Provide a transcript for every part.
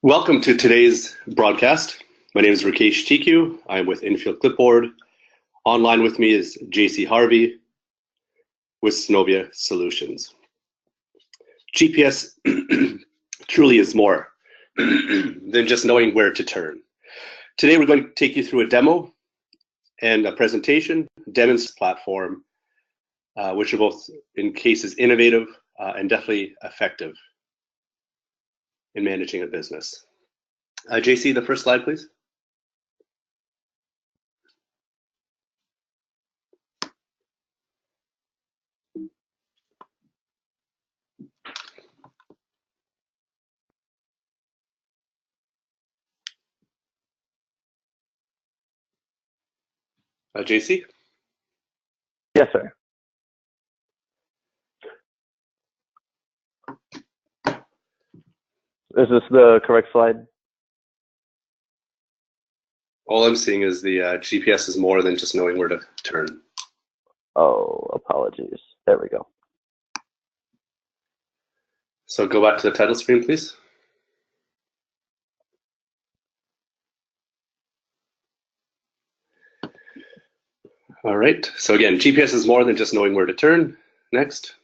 Welcome to today's broadcast. My name is Rakesh TQ. I'm with Infield Clipboard. Online with me is JC Harvey with Synovia Solutions. GPS truly is more than just knowing where to turn. Today we're going to take you through a demo and a presentation, demonstration platform, which are both in cases innovative and definitely effective in managing a business. JC, the first slide, please. JC? Yes, sir. Is this the correct slide? All I'm seeing is the GPS is more than just knowing where to turn. Oh, apologies. There we go. So go back to the title screen, please. All right, so again, GPS is more than just knowing where to turn. Next.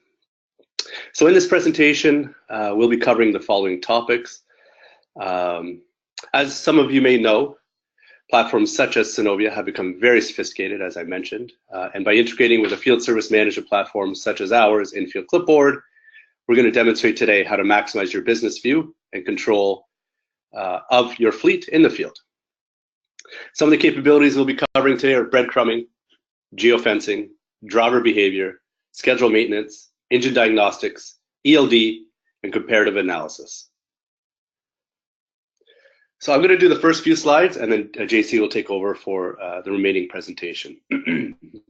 So in this presentation, we'll be covering the following topics. As some of you may know, platforms such as Synovia have become very sophisticated, as I mentioned, and by integrating with a field service management platform such as ours, Infield Clipboard, we're going to demonstrate today how to maximize your business view and control of your fleet in the field. Some of the capabilities we'll be covering today are breadcrumbing, geofencing, driver behavior, schedule maintenance, engine diagnostics, ELD, and comparative analysis. So I'm going to do the first few slides, and then JC will take over for the remaining presentation.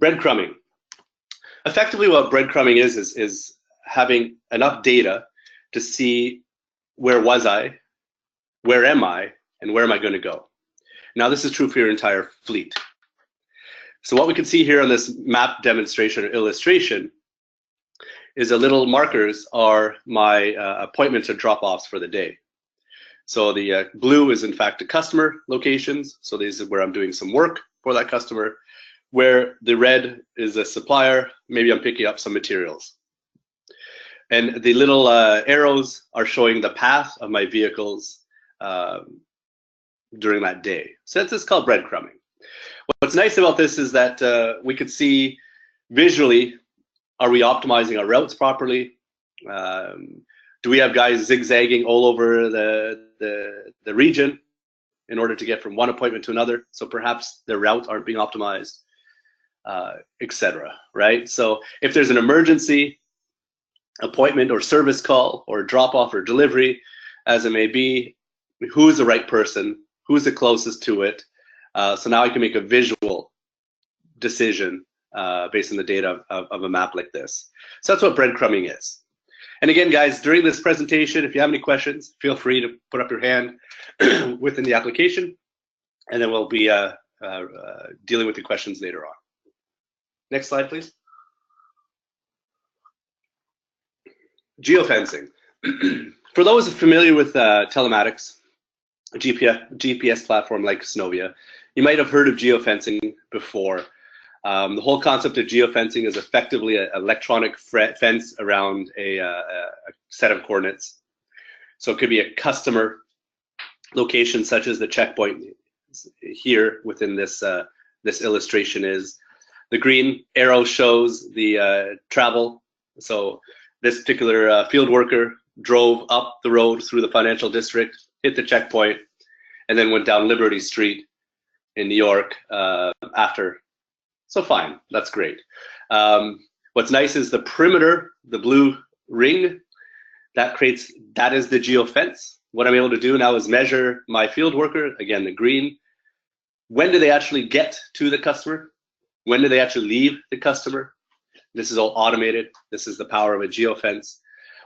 Breadcrumbing. Effectively, what breadcrumbing is having enough data to see where was I, where am I, and where am I going to go. Now, this is true for your entire fleet. So what we can see here on this map demonstration or illustration is the little markers are my appointments or drop-offs for the day. So the blue is in fact the customer locations. So these are where I'm doing some work for that customer. Where the red is a supplier, maybe I'm picking up some materials. And the little arrows are showing the path of my vehicles during that day. So that's called breadcrumbing. What's nice about this is that we could see visually, are we optimizing our routes properly? Do we have guys zigzagging all over the region in order to get from one appointment to another? So perhaps their routes aren't being optimized, etc. Right? So if there's an emergency appointment or service call or drop off or delivery, as it may be, who's the right person? Who's the closest to it? So now I can make a visual decision based on the data of a map like this. So that's what breadcrumbing is. And again, guys, during this presentation, if you have any questions, feel free to put up your hand within the application, and then we'll be dealing with the questions later on. Next slide, please. Geofencing. For those familiar with telematics, a GPS platform like Synovia, you might have heard of geofencing before. The whole concept of geofencing is effectively an electronic fence around a set of coordinates. So it could be a customer location, such as the checkpoint here within this this illustration is. The green arrow shows the travel. So this particular field worker drove up the road through the financial district, hit the checkpoint, and then went down Liberty Street in New York after. So fine, that's great. What's nice is the perimeter, the blue ring, that is the geofence. What I'm able to do now is measure my field worker, again, the green. When do they actually get to the customer? When do they actually leave the customer? This is all automated. This is the power of a geofence.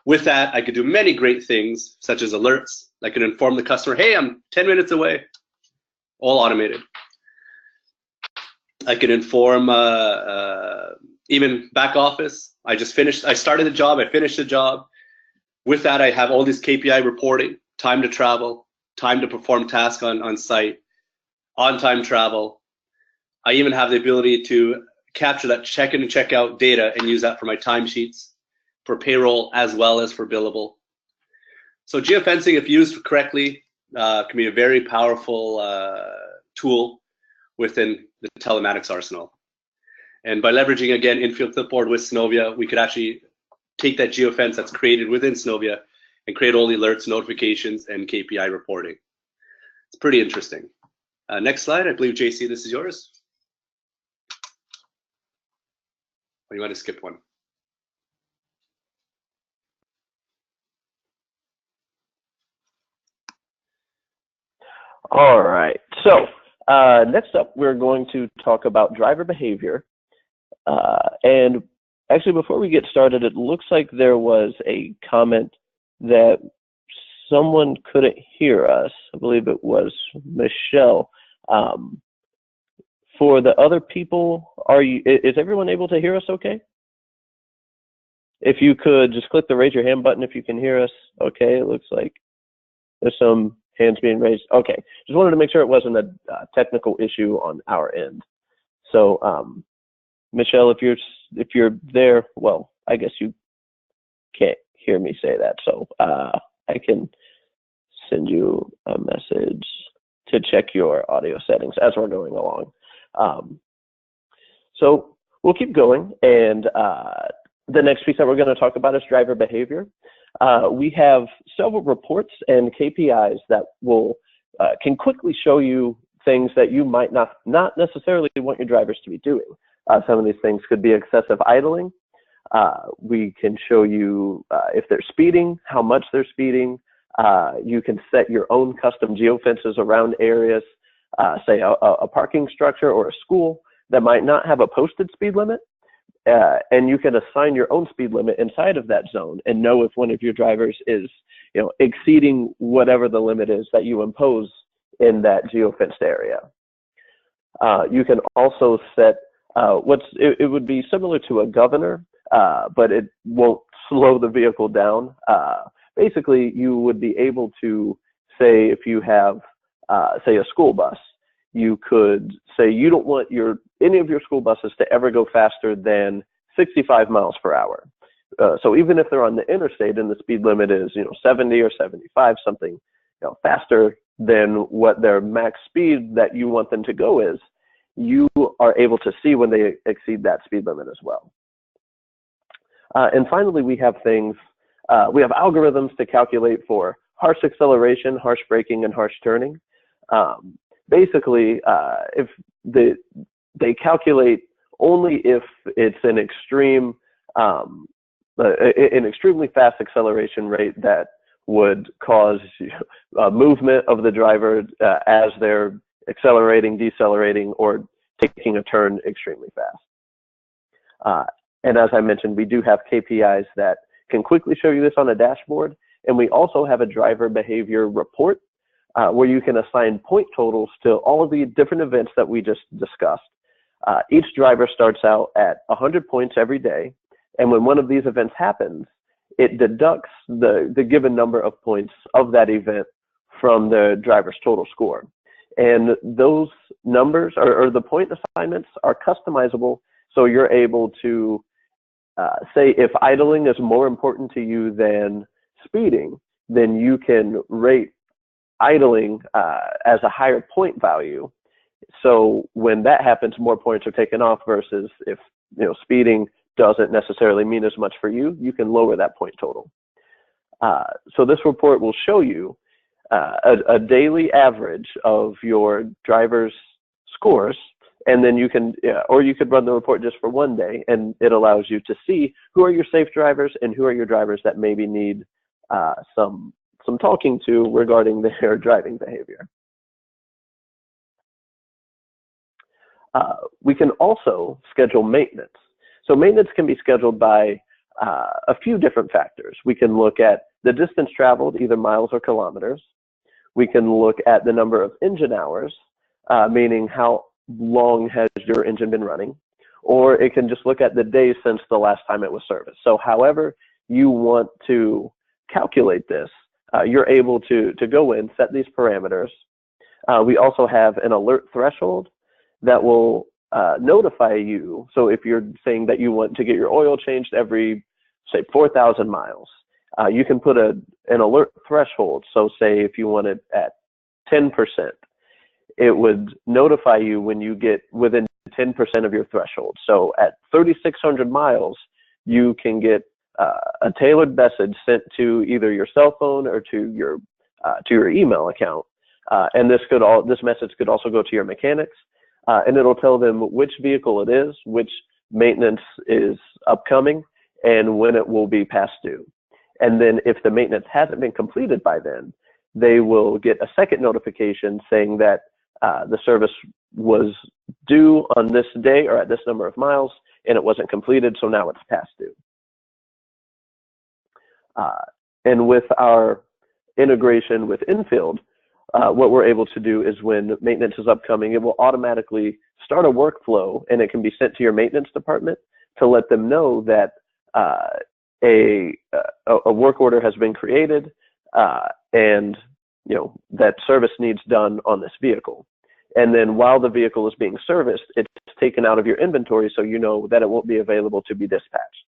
With that, I could do many great things, such as alerts. I could inform the customer, hey, I'm 10 minutes away, all automated. I can inform even back office. I started the job, I finished the job. With that, I have all this KPI reporting, time to travel, time to perform tasks on site, on-time travel. I even have the ability to capture that check-in and check-out data and use that for my timesheets, for payroll, as well as for billable. So geofencing, if used correctly, can be a very powerful tool within the telematics arsenal. And by leveraging, again, Infield Clipboard with Synovia, we could actually take that geofence that's created within Synovia and create all the alerts, notifications, and KPI reporting. It's pretty interesting. Next slide. I believe, JC, this is yours. Or you might have skipped one. All right. So next up, we're going to talk about driver behavior. And actually, before we get started, it looks like there was a comment that someone couldn't hear us. I believe it was Michelle. For the other people, is everyone able to hear us okay? If you could just click the raise your hand button if you can hear us. Okay, it looks like there's some hands being raised. Okay, just wanted to make sure it wasn't a technical issue on our end. So Michelle, if you're there, well, I guess you can't hear me say that, so I can send you a message to check your audio settings as we're going along. So we'll keep going, and the next piece that we're going to talk about is driver behavior. We have several reports and KPIs that can quickly show you things that you might not necessarily want your drivers to be doing. Some of these things could be excessive idling. We can show you if they're speeding, how much they're speeding. You can set your own custom geofences around areas, say a parking structure or a school that might not have a posted speed limit. And you can assign your own speed limit inside of that zone and know if one of your drivers is, exceeding whatever the limit is that you impose in that geofenced area. You can also set it would be similar to a governor, but it won't slow the vehicle down. Basically, you would be able to say if you have, say, a school bus, you could say you don't want any of your school buses to ever go faster than 65 miles per hour. So even if they're on the interstate and the speed limit is 70 or 75, something faster than what their max speed that you want them to go is, you are able to see when they exceed that speed limit as well. And finally, we have algorithms to calculate for harsh acceleration, harsh braking, and harsh turning. Basically, if they calculate only if it's an extremely fast acceleration rate that would cause movement of the driver as they're accelerating, decelerating, or taking a turn extremely fast. And as I mentioned, we do have KPIs that can quickly show you this on a dashboard. And we also have a driver behavior report where you can assign point totals to all of the different events that we just discussed. Each driver starts out at 100 points every day. And when one of these events happens, it deducts the given number of points of that event from the driver's total score. And those numbers or the point assignments are customizable. So you're able to say if idling is more important to you than speeding, then you can rate idling as a higher point value. So when that happens, more points are taken off versus if speeding doesn't necessarily mean as much for you, you can lower that point total. So this report will show you a daily average of your driver's scores, and then you can, or you could run the report just for one day, and it allows you to see who are your safe drivers and who are your drivers that maybe need some talking to regarding their driving behavior. We can also schedule maintenance. So maintenance can be scheduled by a few different factors. We can look at the distance traveled, either miles or kilometers. We can look at the number of engine hours, meaning how long has your engine been running, or it can just look at the days since the last time it was serviced. So however you want to calculate this, you're able to go in, set these parameters. We also have an alert threshold that will notify you. So if you're saying that you want to get your oil changed every, say, 4,000 miles, you can put an alert threshold. So say if you want it at 10%, it would notify you when you get within 10% of your threshold. So at 3,600 miles, you can get a tailored message sent to either your cell phone or to your email account. And this message could also go to your mechanics, and it'll tell them which vehicle it is, which maintenance is upcoming, and when it will be past due. And then if the maintenance hasn't been completed by then, they will get a second notification saying that the service was due on this day or at this number of miles, and it wasn't completed, so now it's past due. And with our integration with Infield, what we're able to do is when maintenance is upcoming, it will automatically start a workflow, and it can be sent to your maintenance department to let them know that a work order has been created, and that service needs done on this vehicle. And then while the vehicle is being serviced, it's taken out of your inventory, so you know that it won't be available to be dispatched.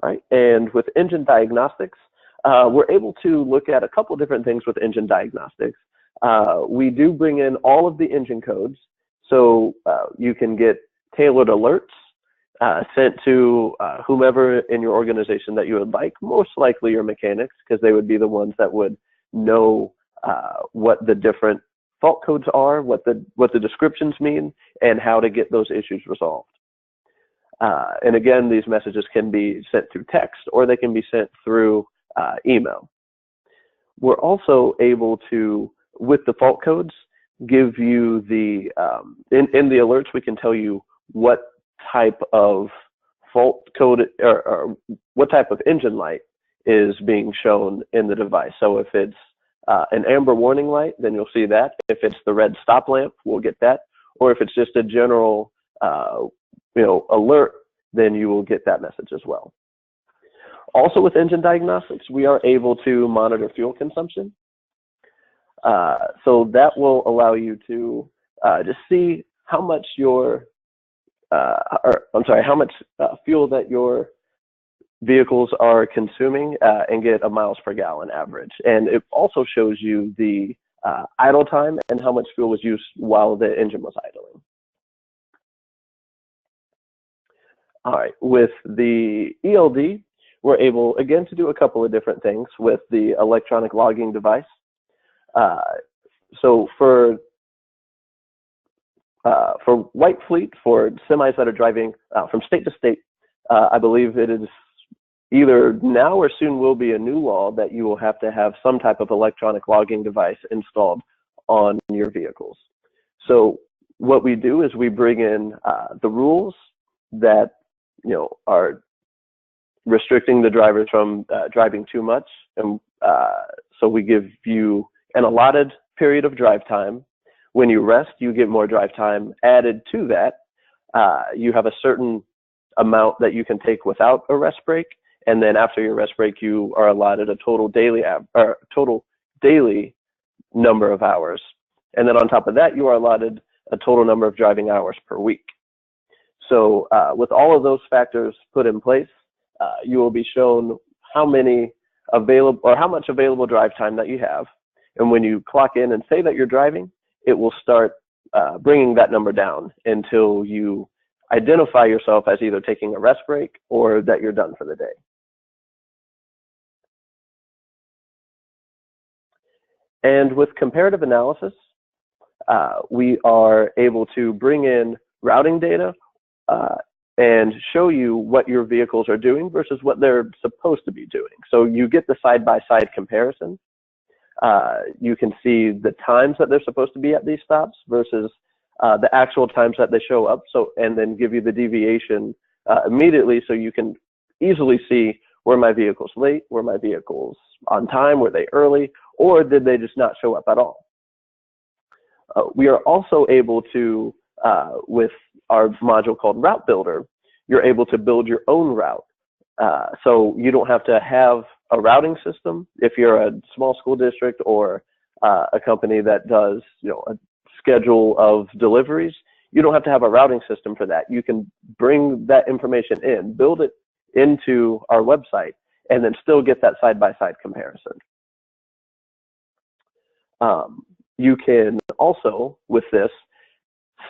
All right, and with engine diagnostics, we're able to look at a couple different things with engine diagnostics. We do bring in all of the engine codes, so you can get tailored alerts sent to whomever in your organization that you would like, most likely your mechanics, because they would be the ones that would know what the different fault codes are, what the descriptions mean, and how to get those issues resolved. And again, these messages can be sent through text or they can be sent through email. We're also able to, with the fault codes, give you the, in the alerts, we can tell you what type of fault code or what type of engine light is being shown in the device. So if it's an amber warning light, then you'll see that. If it's the red stop lamp, we'll get that. Or if it's just a general alert, then you will get that message as well. Also with engine diagnostics, we are able to monitor fuel consumption. So that will allow you to just see how much how much fuel that your vehicles are consuming and get a miles per gallon average. And it also shows you the idle time and how much fuel was used while the engine was idling. All right, with the ELD, we're able, again, to do a couple of different things with the electronic logging device. So for white fleet, for semis that are driving from state to state, I believe it is either now or soon will be a new law that you will have to have some type of electronic logging device installed on your vehicles. So what we do is we bring in the rules that are restricting the drivers from driving too much, and so we give you an allotted period of drive time. When you rest, you get more drive time added to that. You have a certain amount that you can take without a rest break, and then after your rest break, you are allotted a total daily number of hours. And then on top of that, you are allotted a total number of driving hours per week. So with all of those factors put in place, you will be shown how much available drive time that you have. And when you clock in and say that you're driving, it will start bringing that number down until you identify yourself as either taking a rest break or that you're done for the day. And with comparative analysis, we are able to bring in routing data and show you what your vehicles are doing versus what they're supposed to be doing. So you get the side-by-side comparison. You can see the times that they're supposed to be at these stops versus the actual times that they show up. So, and then give you the deviation immediately, so you can easily see, were my vehicles late, were my vehicles on time, were they early, or did they just not show up at all? We are also able to, with our module called Route Builder, you're able to build your own route So you don't have to have a routing system if you're a small school district or a company that does, a schedule of deliveries. You don't have to have a routing system for that. You can bring that information in, build it into our website, and then still get that side-by-side comparison. You can also, with this,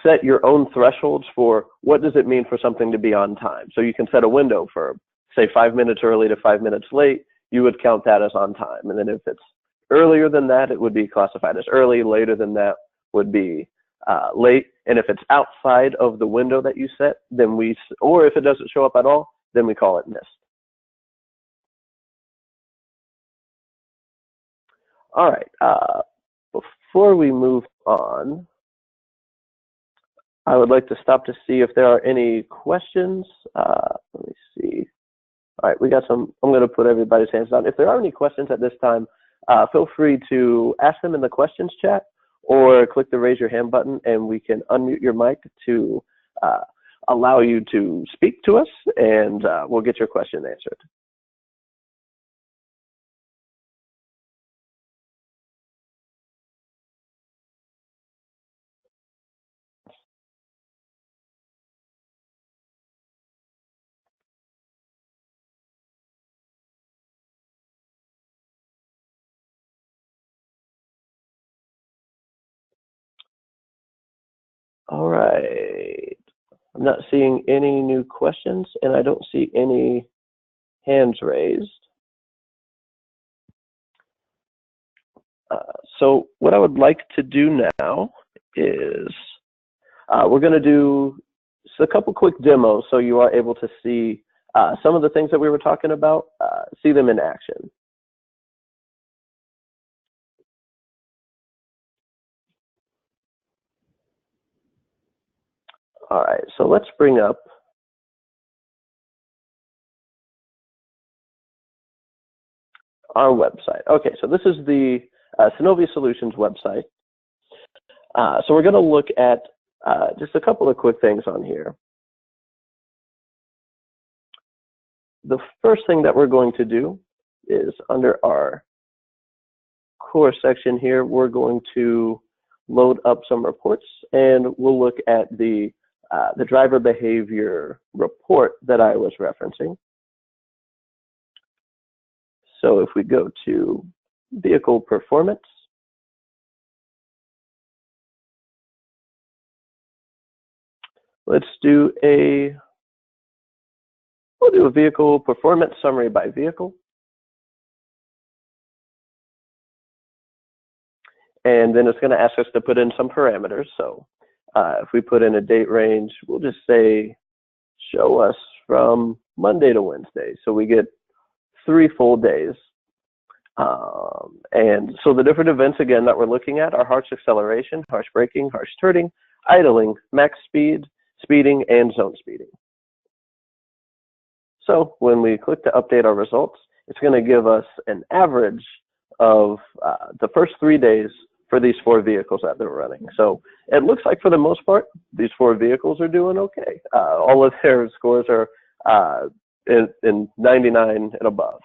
set your own thresholds for what does it mean for something to be on time. So you can set a window for, say, 5 minutes early to 5 minutes late. You would count that as on time. And then if it's earlier than that, it would be classified as early. Later than that would be late. And if it's outside of the window that you set, then or if it doesn't show up at all, then we call it missed. All right. Before we move on, I would like to stop to see if there are any questions. Let me see. All right, we got some. I'm going to put everybody's hands down. If there are any questions at this time, feel free to ask them in the questions chat or click the raise your hand button, and we can unmute your mic to allow you to speak to us, and we'll get your question answered. All right. I'm not seeing any new questions, and I don't see any hands raised. So what I would like to do now is we're going to do a couple quick demos so you are able to see some of the things that we were talking about, see them in action. All right, so let's bring up our website. Okay, so this is the Synovia Solutions website. So we're going to look at just a couple of quick things on here. The first thing that we're going to do is under our core section here, we're going to load up some reports, and we'll look at the driver behavior report that I was referencing. So if we go to vehicle performance, we'll do a vehicle performance summary by vehicle. And then it's going to ask us to put in some parameters. So if we put in a date range, we'll just say, show us from Monday to Wednesday. So we get 3 full days. And so the different events, again, that we're looking at are harsh acceleration, harsh braking, harsh turning, idling, max speed, speeding, and zone speeding. So when we click to update our results, it's going to give us an average of the first 3 days for these 4 vehicles that they're running. So it looks like for the most part, these 4 vehicles are doing okay. All of their scores are in 99 and above.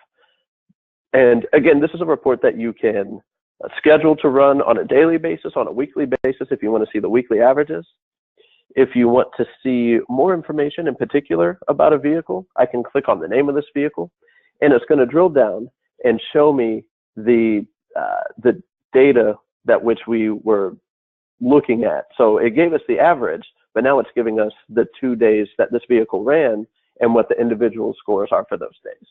And again, this is a report that you can schedule to run on a daily basis, on a weekly basis, if you want to see the weekly averages. If you want to see more information in particular about a vehicle, I can click on the name of this vehicle, and it's going to drill down and show me the data that which we were looking at. So it gave us the average, but now it's giving us the 2 days that this vehicle ran and what the individual scores are for those days.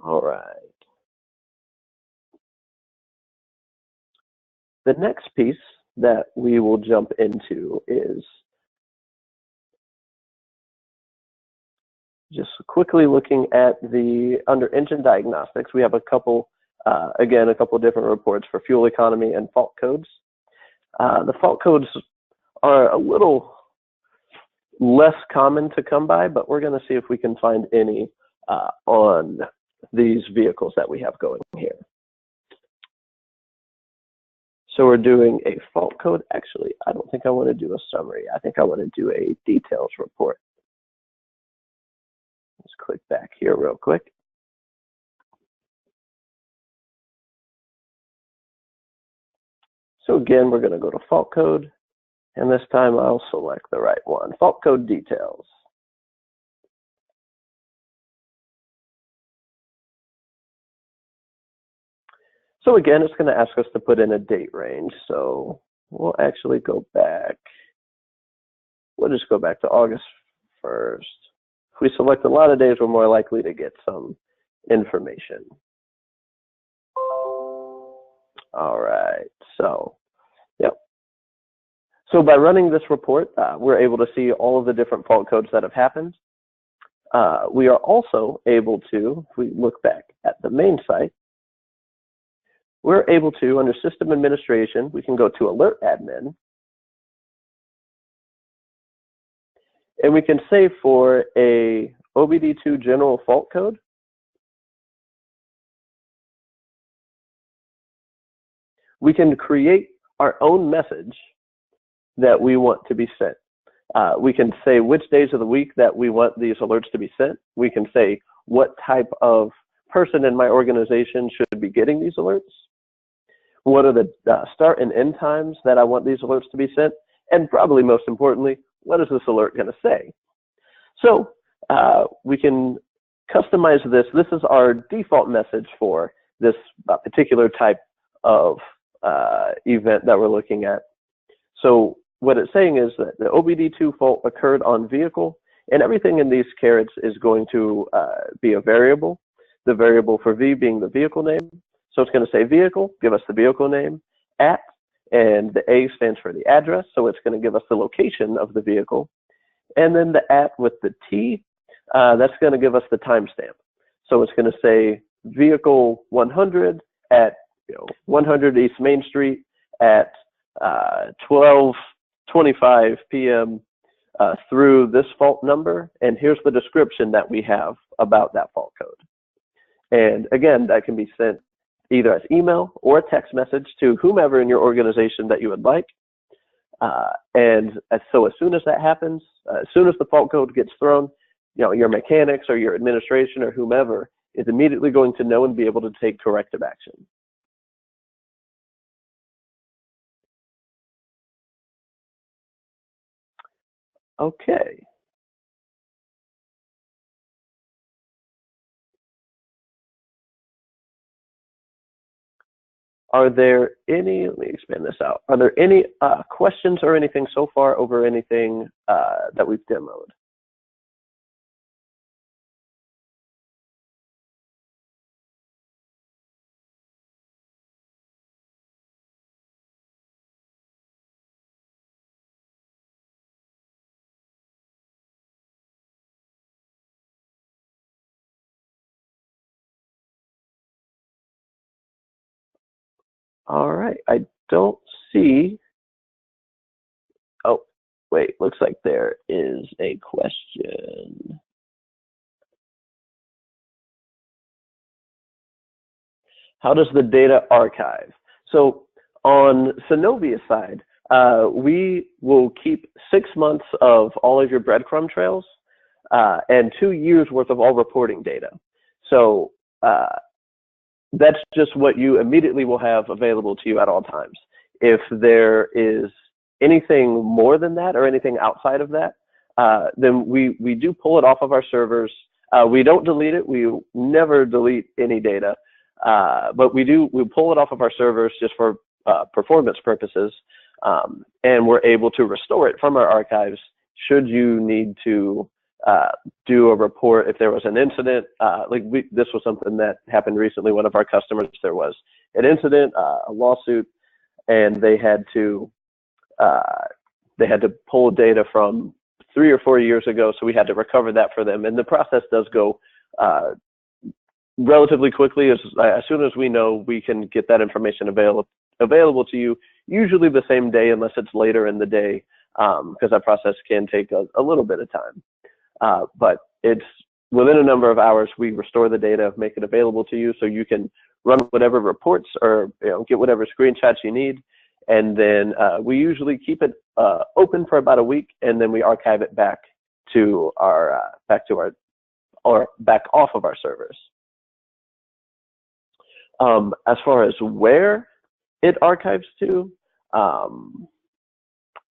All right. The next piece that we will jump into is just quickly looking at under engine diagnostics. We have a couple, again, a couple different reports for fuel economy and fault codes. The fault codes are a little less common to come by, but we're going to see if we can find any on these vehicles that we have going here. So we're doing a fault code. Actually, I don't think I want to do a summary. I think I want to do a details report. Let's click back here real quick. So again, we're going to go to fault code, and this time I'll select the right one, fault code details. So again, it's going to ask us to put in a date range. So we'll actually go back. We'll just go back to August 1st. If we select a lot of days, we're more likely to get some information. All right, so, yep. So by running this report, we're able to see all of the different fault codes that have happened. We are also able to, if we look back at the main site, we're able to, under system administration, we can go to alert admin, and we can say for a OBD2 general fault code, we can create our own message that we want to be sent. We can say which days of the week that we want these alerts to be sent. We can say what type of person in my organization should be getting these alerts. What are the start and end times that I want these alerts to be sent? And probably most importantly, what is this alert going to say? So we can customize this. This is our default message for this particular type of event that we're looking at. So what it's saying is that the OBD2 fault occurred on vehicle, and everything in these carets is going to be a variable. The variable for V being the vehicle name. So it's going to say vehicle, give us the vehicle name, at, and the A stands for the address, so it's going to give us the location of the vehicle. And then the at with the T, that's going to give us the timestamp. So it's going to say vehicle 100 at 100 East Main Street at 12:25 p.m. Through this fault number, and here's the description that we have about that fault code. And again, that can be sent either as email or a text message to whomever in your organization that you would like. So as soon as that happens, as soon as the fault code gets thrown, your mechanics or your administration or whomever is immediately going to know and be able to take corrective action. Okay. Are there any, let me expand this out. Are there any questions or anything so far over anything that we've demoed? All right, I don't see, oh, wait, looks like there is a question. How does the data archive? So on Synovia's side, we will keep 6 months of all of your breadcrumb trails and 2 years worth of all reporting data. So that's just what you immediately will have available to you at all times. If there is anything more than that or anything outside of that, then we do pull it off of our servers. We don't delete it. We never delete any data, but we pull it off of our servers just for performance purposes, and we're able to restore it from our archives should you need to do a report if there was an incident. This was something that happened recently. One of our customers, there was an incident, a lawsuit, and they had to pull data from 3 or 4 years ago, so we had to recover that for them. And the process does go relatively quickly. As soon as we know, we can get that information available to you, usually the same day unless it's later in the day, because that process can take a little bit of time. But it's within a number of hours, we restore the data, make it available to you so you can run whatever reports or get whatever screenshots you need. and then we usually keep it open for about a week, and then we archive it back to our back off of our servers. As far as where it archives to,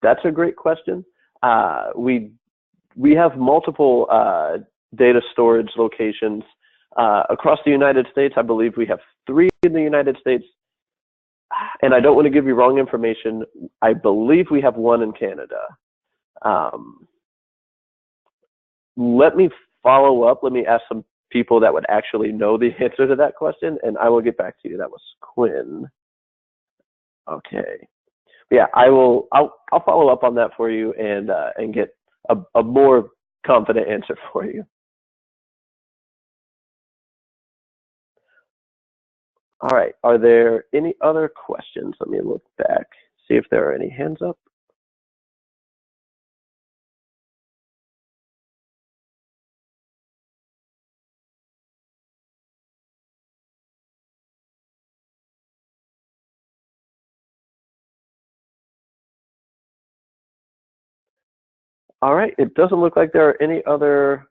that's a great question. We have multiple data storage locations across the United States. I believe we have 3 in the United States, and I don't want to give you wrong information. I believe we have 1 in Canada. Let me follow up. Let me ask some people that would actually know the answer to that question, and I will get back to you. That was Quinn. Okay. Yeah, I'll follow up on that for you and get a more confident answer for you. All right. Are there any other questions? Let me look back, see if there are any hands up. All right, it doesn't look like there are any other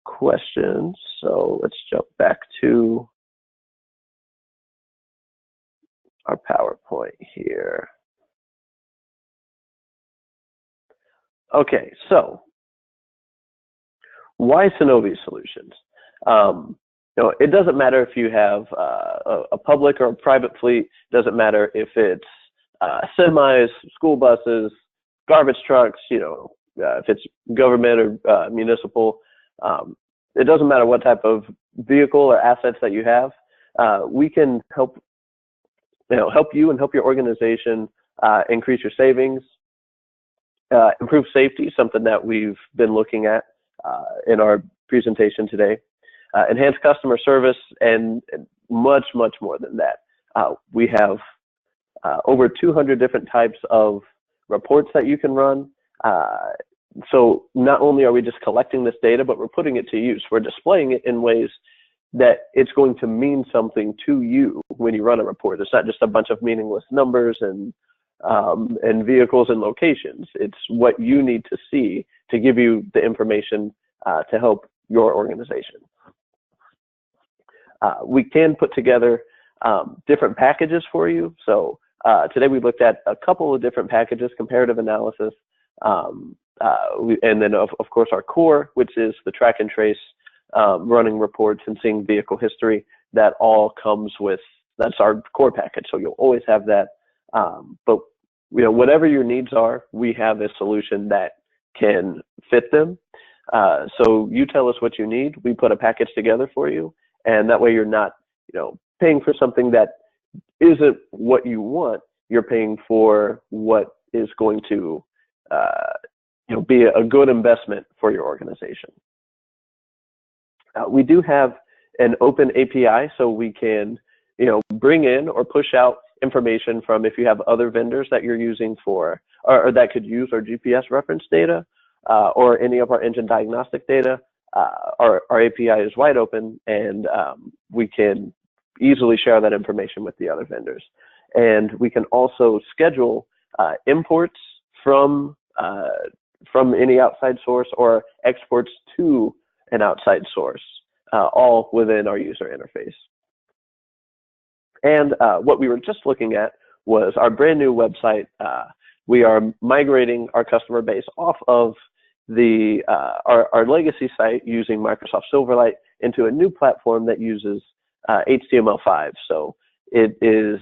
questions, so let's jump back to our PowerPoint here. Okay, so why Synovia Solutions? It doesn't matter if you have a public or a private fleet. It doesn't matter if it's semis, school buses, garbage trucks, if it's government or municipal. It doesn't matter what type of vehicle or assets that you have. We can help you and help your organization increase your savings, improve safety, something that we've been looking at in our presentation today, enhance customer service, and much, much more than that. We have over 200 different types of reports that you can run. So not only are we just collecting this data, but we're putting it to use. We're displaying it in ways that it's going to mean something to you when you run a report. It's not just a bunch of meaningless numbers and vehicles and locations. It's what you need to see to give you the information to help your organization. We can put together different packages for you. So today we looked at a couple of different packages: comparative analysis, and then of course our core, which is the track and trace, running reports and seeing vehicle history. That all comes with, that's our core package. So you'll always have that. But whatever your needs are, we have a solution that can fit them. So you tell us what you need, we put a package together for you, and that way you're not, paying for something that isn't what you want. You're paying for what is going to, be a good investment for your organization. We do have an open API, so we can, bring in or push out information from, if you have other vendors that you're using for, or that could use our GPS reference data, or any of our engine diagnostic data. Our API is wide open, and we can easily share that information with the other vendors. And we can also schedule imports from any outside source or exports to an outside source, all within our user interface. And what we were just looking at was our brand new website. We are migrating our customer base off of our legacy site using Microsoft Silverlight into a new platform that uses HTML5. So it is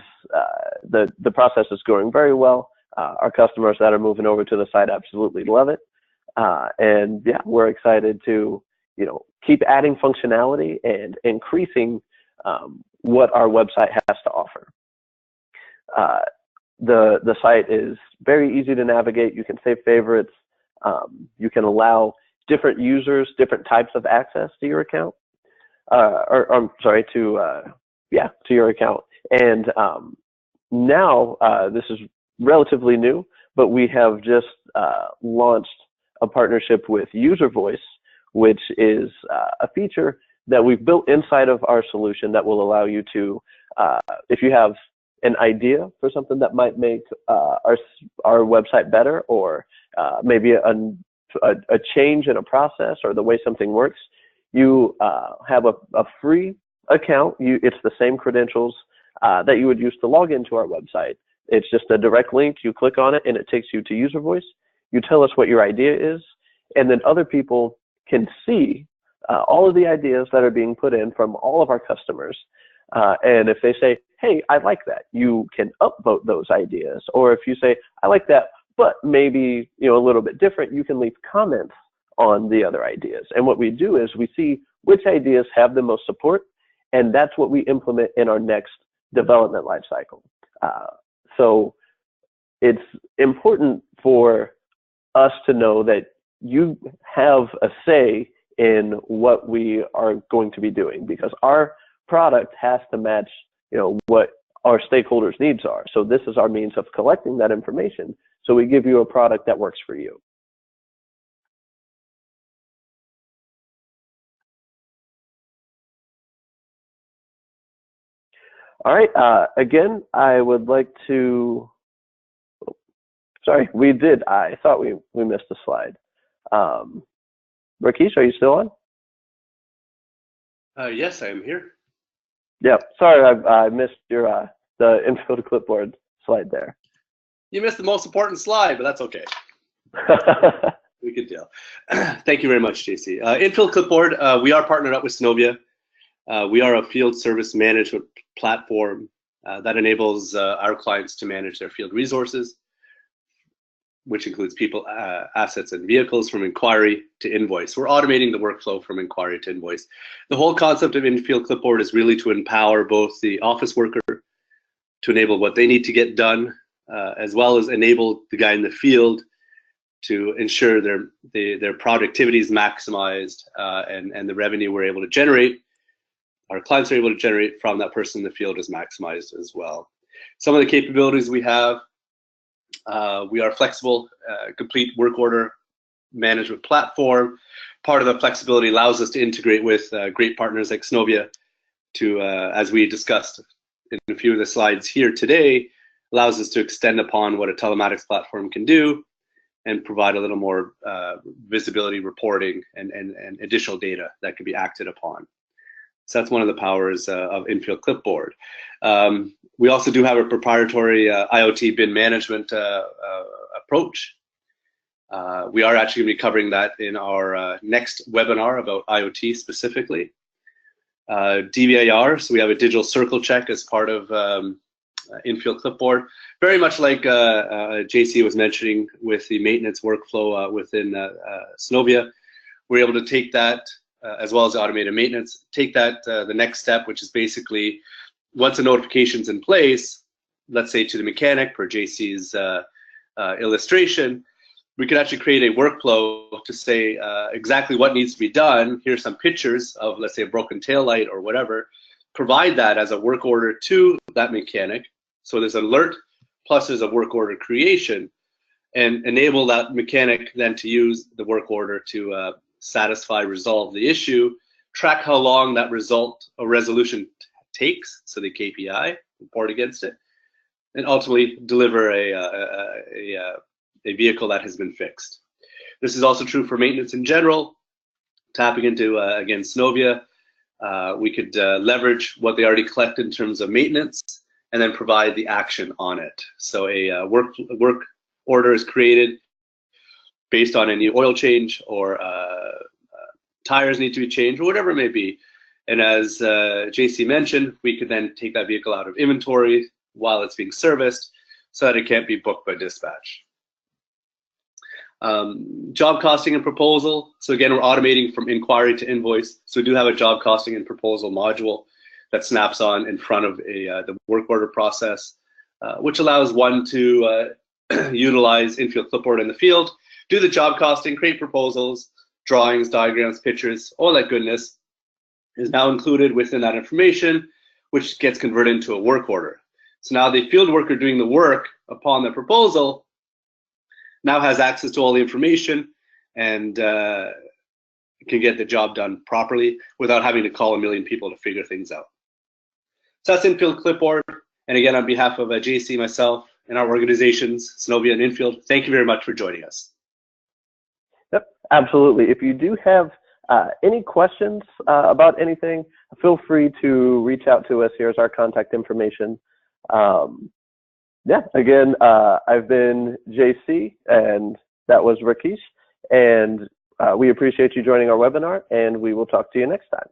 the process is going very well. Our customers that are moving over to the site absolutely love it, and yeah, we're excited to keep adding functionality and increasing what our website has to offer. The site is very easy to navigate. You can save favorites. You can allow different users different types of access to your account, to your account. And now this is relatively new, but we have just launched a partnership with User Voice, which is a feature that we've built inside of our solution that will allow you to, if you have an idea for something that might make our website better, or maybe a change in a process or the way something works, you have a free account. It's the same credentials that you would use to log into our website. It's just a direct link. You click on it and it takes you to User Voice. You tell us what your idea is, and then other people can see all of the ideas that are being put in from all of our customers. And if they say, hey, I like that, you can upvote those ideas. Or if you say, I like that, but maybe a little bit different, you can leave comments on the other ideas. And what we do is we see which ideas have the most support, and that's what we implement in our next development lifecycle. So it's important for us to know that you have a say in what we are going to be doing, because our product has to match what our stakeholders' needs are. So this is our means of collecting that information. So we give you a product that works for you. All right, again, I would like to, sorry, I thought we missed a slide. Rakesh, are you still on? Yes, I am here. Yeah, sorry, I missed your the info to clipboard slide there. You missed the most important slide, but that's okay. We could deal. Thank you very much, JC. Infill Clipboard, we are partnered up with Synovia. We are a field service management platform that enables our clients to manage their field resources, which includes people, assets, and vehicles from inquiry to invoice. We're automating the workflow from inquiry to invoice. The whole concept of Infill Clipboard is really to empower both the office worker to enable what they need to get done, as well as enable the guy in the field to ensure their productivity is maximized, and the revenue we're able to generate, our clients are able to generate from that person in the field, is maximized as well. Some of the capabilities we have, we are flexible, complete work order management platform. Part of the flexibility allows us to integrate with great partners like Synovia to, as we discussed in a few of the slides here today, allows us to extend upon what a telematics platform can do and provide a little more visibility, reporting, and additional data that can be acted upon. So that's one of the powers of Infill Clipboard. We also do have a proprietary IoT bin management approach. We are actually going to be covering that in our next webinar about IoT specifically. DVAR, so we have a digital circle check as part of Infill Clipboard. Very much like JC was mentioning with the maintenance workflow within Synovia, we're able to take that, as well as automated maintenance, take that the next step, which is basically once a notification's in place, let's say to the mechanic per JC's illustration, we could actually create a workflow to say exactly what needs to be done. Here's some pictures of, let's say, a broken tail light or whatever. Provide that as a work order to that mechanic. So there's an alert, plus there's a work order creation, and enable that mechanic then to use the work order to satisfy, resolve the issue, track how long that result or resolution takes, so the KPI, report against it, and ultimately deliver a vehicle that has been fixed. This is also true for maintenance in general. Tapping into, again, Synovia, we could leverage what they already collect in terms of maintenance and then provide the action on it. So a work order is created based on any oil change or tires need to be changed or whatever it may be. And as JC mentioned, we could then take that vehicle out of inventory while it's being serviced so that it can't be booked by dispatch. Job costing and proposal. So again, we're automating from inquiry to invoice. So we do have a job costing and proposal module that snaps on in front of the work order process, which allows one to utilize Infill Clipboard in the field, do the job costing, create proposals, drawings, diagrams, pictures, all that goodness is now included within that information, which gets converted into a work order. So now the field worker doing the work upon the proposal now has access to all the information and can get the job done properly without having to call a million people to figure things out. So that's Infill Clipboard. And again, on behalf of JC, myself, and our organizations, Synovia and Infield, thank you very much for joining us. Yep, absolutely. If you do have any questions about anything, feel free to reach out to us. Here's our contact information. Yeah, again, I've been JC, and that was Rakesh, and we appreciate you joining our webinar, and we will talk to you next time.